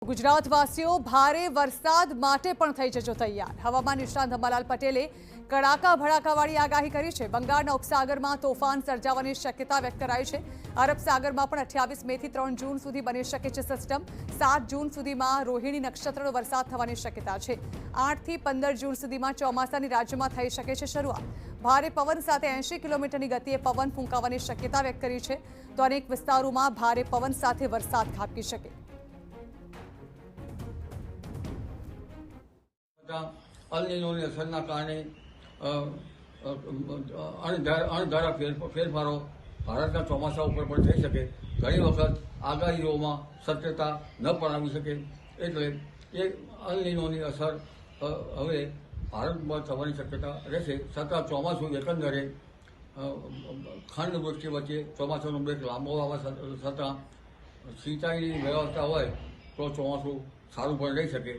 ગુજરાતવાસીઓ ભારે વરસાદ માટે પણ થઈ જજો તૈયાર। હવામાન નિષ્ણાત અંબાલાલ પટેલે કડાકા ભડાકાવાળી આગાહી કરી છે। બંગાળના ઉપસાગરમાં તોફાન સર્જાવાની શક્યતા વ્યક્ત કરાઈ છે। અરબ સાગરમાં પણ 28 મેથી 3 જૂન સુધી બની શકે છે સિસ્ટમ। 7 જૂન સુધીમાં રોહિણી નક્ષત્રનો વરસાદ થવાની શક્યતા છે। 8 થી 15 જૂન સુધીમાં ચોમાસાની રાજ્યમાં થઈ શકે છે શરૂઆત। ભારે પવન સાથે 80 કિલોમીટરની ગતિએ પવન ફૂંકાવાની શક્યતા વ્યક્ત કરી છે, તો અનેક વિસ્તારોમાં ભારે પવન સાથે વરસાદ ખાબકી શકે। અલ નીનોની અસરના કારણે અણધારા ફેરફારો ભારતના ચોમાસા ઉપર પણ થઈ શકે। ઘણી વખત આગાહીઓમાં સત્યતા ન પણ આવી શકે, એટલે એ અલ નીનોની અસર હવે ભારતમાં થવાની શક્યતા રહેશે। છતાં ચોમાસું એકંદરે ખંડ વૃષ્ટિ વચ્ચે ચોમાસાનો બ્રેક લાંબો આવવા છતાં સિંચાઈની વ્યવસ્થા હોય તો ચોમાસું સારું પણ રહી શકે।